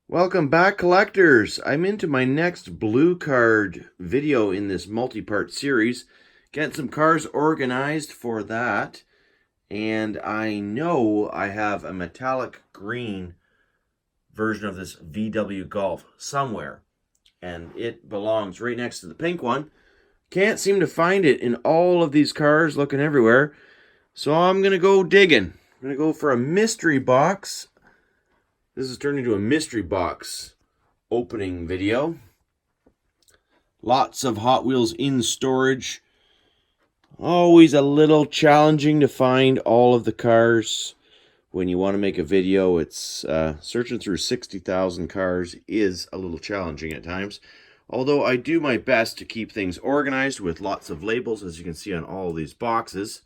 Welcome back, collectors. I'm into my next blue card video in this multi-part series. Getting some cars organized for that. And I know I have a metallic green version of this VW Golf somewhere. And it belongs right next to the pink one. Can't seem to find it in all of these cars, looking everywhere. So I'm going to go digging. I'm going to go for a mystery box. This is turned into a mystery box opening video. Lots of Hot Wheels in storage. Always a little challenging to find all of the cars when you want to make a video. It's searching through 60,000 cars is a little challenging at times. Although I do my best to keep things organized with lots of labels, as you can see on all of these boxes.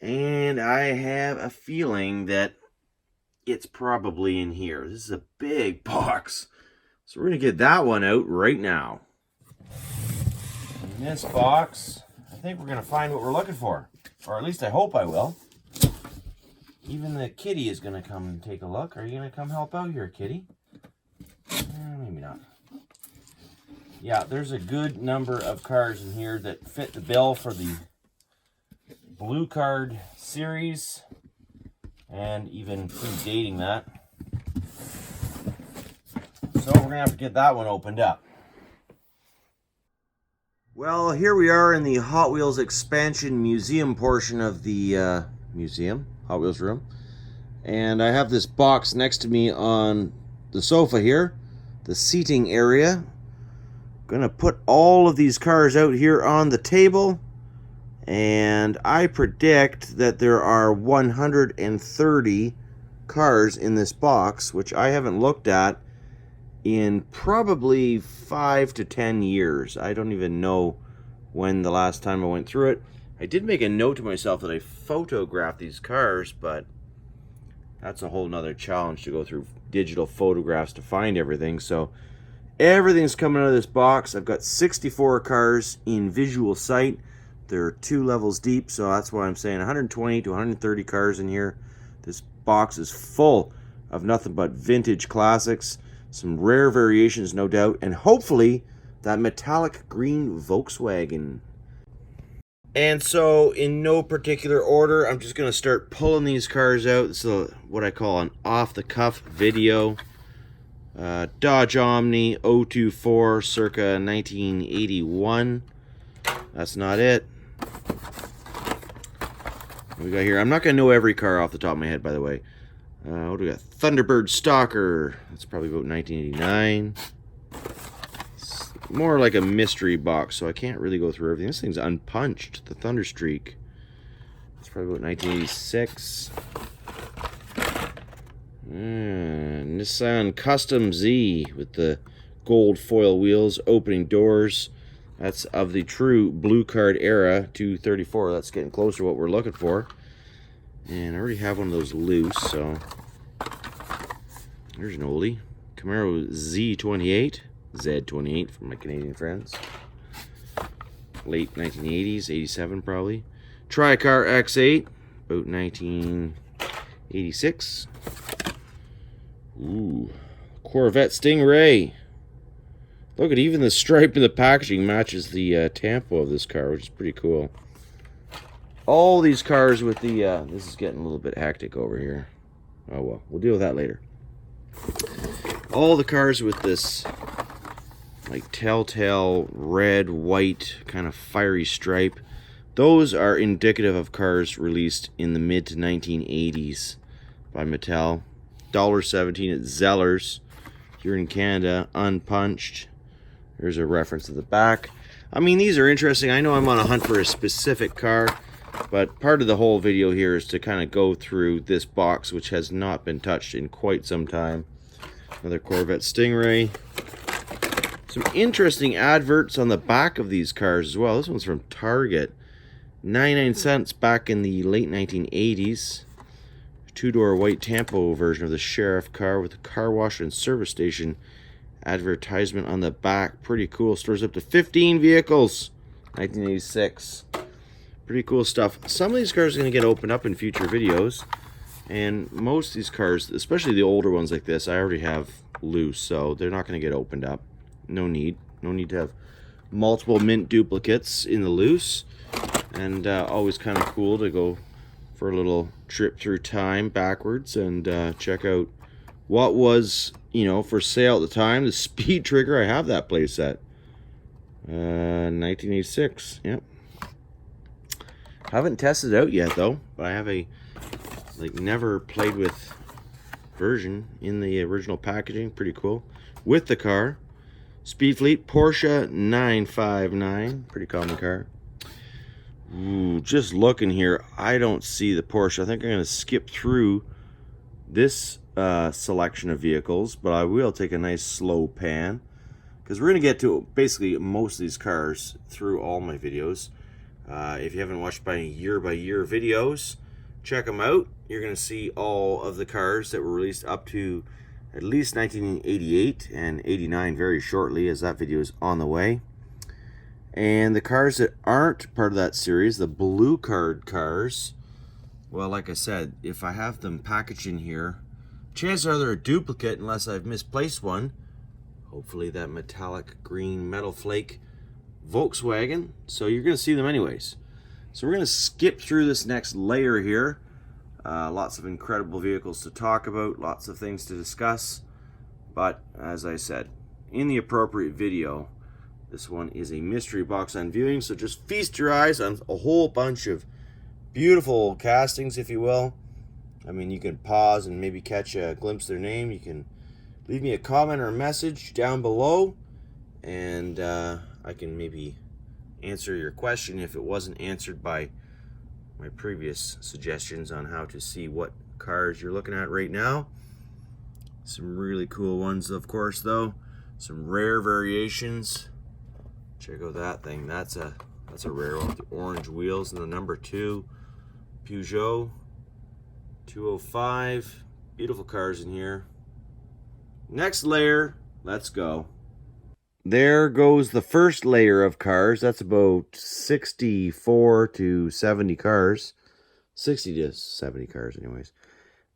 And I have a feeling that it's probably in here. This is a big box. So we're going to get that one out right now. In this box, I think we're going to find what we're looking for. Or at least I hope I will. Even the kitty is going to come and take a look. Are you going to come help out here, kitty? Maybe not. Yeah, there's a good number of cars in here that fit the bill for the blue card series. And even predating that. So we're going to have to get that one opened up. Well, here we are in the Hot Wheels Expansion Museum portion of the museum, Hot Wheels room. And I have this box next to me on the sofa here, the seating area. Going to put all of these cars out here on the table. And I predict that there are 130 cars in this box, which I haven't looked at in probably 5 to 10 years. I don't even know when the last time I went through it. I did make a note to myself that I photographed these cars, but that's a whole nother challenge to go through digital photographs to find everything. So everything's coming out of this box. I've got 64 cars in visual sight. They're 2 levels deep, so that's why I'm saying 120 to 130 cars in here. This box is full of nothing but vintage classics, some rare variations, no doubt, and hopefully that metallic green Volkswagen. And so, in no particular order, I'm just going to start pulling these cars out. This is what I call an off-the-cuff video. Dodge Omni 024 circa 1981. That's not it. What we got here? I'm not going to know every car off the top of my head, by the way. What do we got? Thunderbird Stalker. That's probably about 1989. It's more like a mystery box, so I can't really go through everything. This thing's unpunched. The Thunderstreak. That's probably about 1986. Nissan Custom Z with the gold foil wheels, opening doors. That's of the true blue card era, 234. That's getting closer to what we're looking for. And I already have one of those loose, so there's an oldie. Camaro Z28, Z28 from my Canadian friends. Late 1980s, 87 probably. Tricar X8, about 1986. Ooh, Corvette Stingray. Look at even the stripe in the packaging matches the tampo of this car, which is pretty cool. All these cars with the... this is getting a little bit hectic over here. Oh well, we'll deal with that later. All the cars with this like telltale red, white, kind of fiery stripe. Those are indicative of cars released in the mid to 1980s by Mattel. $1.17 at Zellers here in Canada, unpunched. There's a reference to the back. I mean, these are interesting. I know I'm on a hunt for a specific car, but part of the whole video here is to kind of go through this box, which has not been touched in quite some time. Another Corvette Stingray. Some interesting adverts on the back of these cars as well. This one's from Target. 99 cents back in the late 1980s. Two-door white tampo version of the Sheriff car with a car wash and service station advertisement on the back. Pretty cool. Stores up to 15 vehicles. 1986. Pretty cool stuff. Some of these cars are going to get opened up in future videos. And most of these cars, especially the older ones like this, I already have loose, so they're not going to get opened up. No need to have multiple mint duplicates in the loose. And always kind of cool to go for a little trip through time backwards and check out what was, you know, for sale at the time. The Speed Trigger, I have that playset. 1986, yep. Haven't tested it out yet though, but I have a never played with version in the original packaging. Pretty cool. With the car, Speedfleet Porsche 959, pretty common car. Ooh, just looking here, I don't see the Porsche. I think I'm going to skip through this selection of vehicles, but I will take a nice slow pan because we're going to get to basically most of these cars through all my videos. If you haven't watched my year-by-year videos, check them out. You're going to see all of the cars that were released up to at least 1988 and 89 very shortly, as that video is on the way. And the cars that aren't part of that series, the blue card cars, well, like I said, if I have them packaged in here, chances are they're a duplicate unless I've misplaced one. Hopefully that metallic green metal flake Volkswagen. So you're going to see them anyways. So we're going to skip through this next layer here. Lots of incredible vehicles to talk about, lots of things to discuss. But as I said, in the appropriate video, this one is a mystery box on viewing, so just feast your eyes on a whole bunch of beautiful castings, if you will. I mean, you can pause and maybe catch a glimpse of their name. You can leave me a comment or a message down below, and I can maybe answer your question if it wasn't answered by my previous suggestions on how to see what cars you're looking at right now. Some really cool ones, of course, though. Some rare variations. Check out that thing. That's a rare one with the orange wheels and the number 2 Peugeot 205. Beautiful cars in here. Next layer, let's go. There goes the first layer of cars. That's about 64 to 70 cars. 60 to 70 cars anyways.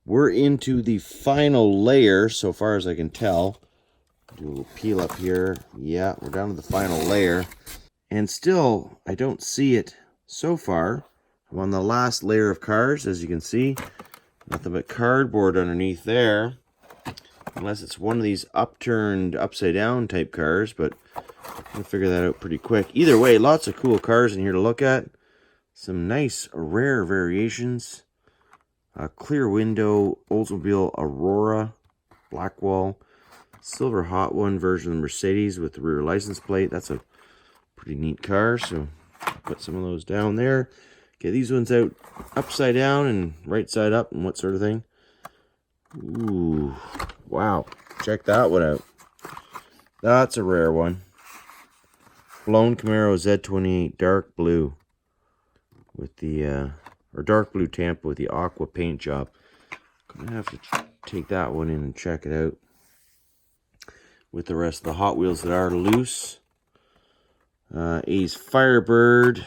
We're into the final layer so far as I can tell. Do a little peel up here. Yeah, we're down to the final layer. And still, I don't see it so far. I'm on the last layer of cars, as you can see. Nothing but cardboard underneath there. Unless it's one of these upturned, upside down type cars, but I'm going to figure that out pretty quick. Either way, lots of cool cars in here to look at. Some nice, rare variations. A clear window Oldsmobile Aurora, Blackwall. Silver Hot One version of the Mercedes with the rear license plate. That's a pretty neat car, so put some of those down there. Get these ones out upside down and right side up and what sort of thing. Ooh, wow. Check that one out. That's a rare one. Blown Camaro Z28 dark blue with the, or dark blue Tampa with the aqua paint job. Gonna have to take that one in and check it out with the rest of the Hot Wheels that are loose. A's Firebird,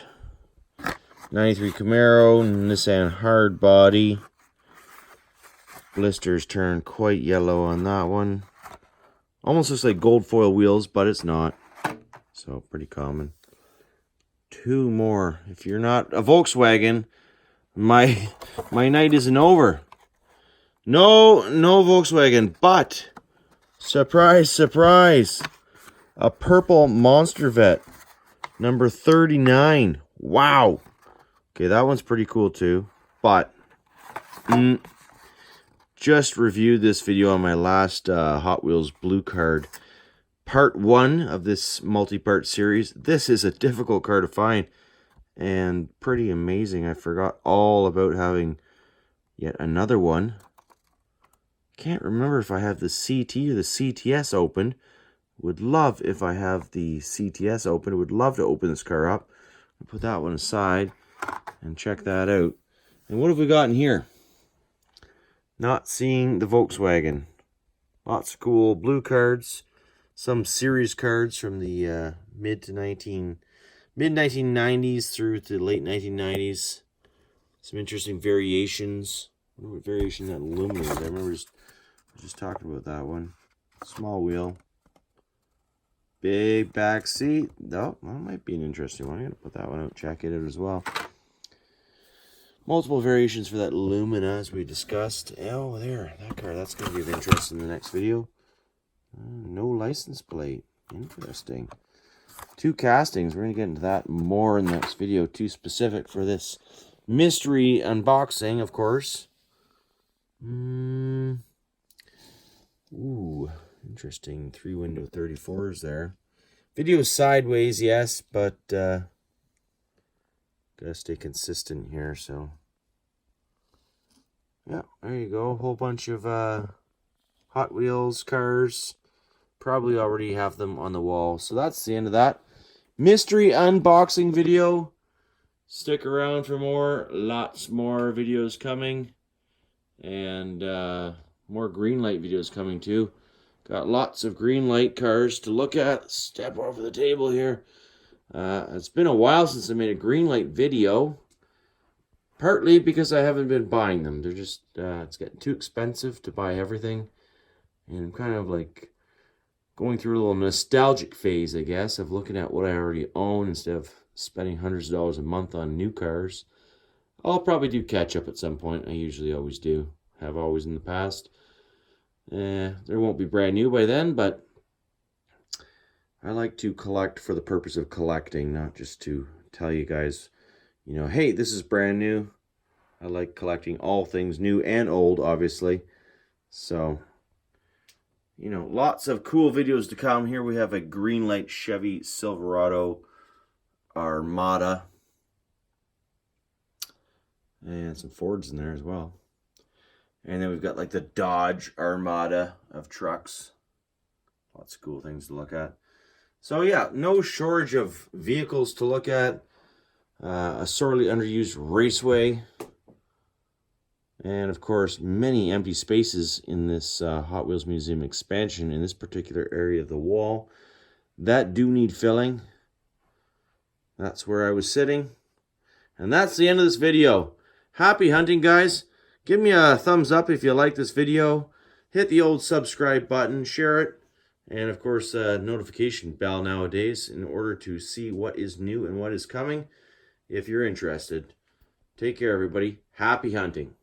93 Camaro, Nissan Hard Body. Blisters turn quite yellow on that one. Almost looks like gold foil wheels, but it's not. So pretty common. Two more. If you're not a Volkswagen, my night isn't over. No Volkswagen, but surprise, surprise. A purple Monster Vet, number 39. Wow. Okay, that one's pretty cool too. But just reviewed this video on my last Hot Wheels Blue Card. Part 1 of this multi-part series. This is a difficult car to find and pretty amazing. I forgot all about having yet another one. Can't remember if I have the CT or the CTS open. Would love if I have the CTS open. Would love to open this car up. I'll put that one aside and check that out. And what have we got in here? Not seeing the Volkswagen. Lots of cool blue cards. Some series cards from the mid 1990s through to late 1990s. Some interesting variations. I wonder what variation that aluminum is. I remember just talking about that one. Small wheel. Big back seat. Oh, that might be an interesting one. I'm going to put that one out, check it out as well. Multiple variations for that Lumina, as we discussed. Oh, there, that car. That's going to be of interest in the next video. No license plate. Interesting. 2 castings. We're going to get into that more in the next video. Too specific for this mystery unboxing, of course. Ooh, interesting. 3-window 34s there. Video sideways, yes, but gotta stay consistent here, so yeah, there you go. A whole bunch of Hot Wheels cars. Probably already have them on the wall. So that's the end of that mystery unboxing video. Stick around for more. Lots more videos coming. And more Greenlight videos coming too. Got lots of Greenlight cars to look at. Step over the table here. It's been a while since I made a Greenlight video. Partly because I haven't been buying them. They're just, it's getting too expensive to buy everything. And I'm kind of like going through a little nostalgic phase, I guess, of looking at what I already own instead of spending hundreds of dollars a month on new cars. I'll probably do catch up at some point. I usually always do. Have always in the past. There won't be brand new by then, but I like to collect for the purpose of collecting, not just to tell you guys, you know, hey, this is brand new. I like collecting all things new and old, obviously. So, you know, lots of cool videos to come. Here we have a Greenlight Chevy Silverado Armada. And some Fords in there as well. And then we've got like the Dodge Armada of trucks. Lots of cool things to look at. So yeah, no shortage of vehicles to look at. A sorely underused raceway. And of course, many empty spaces in this Hot Wheels Museum expansion in this particular area of the wall that do need filling. That's where I was sitting. And that's the end of this video. Happy hunting, guys. Give me a thumbs up if you like this video. Hit the old subscribe button, share it, and of course, notification bell nowadays in order to see what is new and what is coming if you're interested. Take care, everybody. Happy hunting.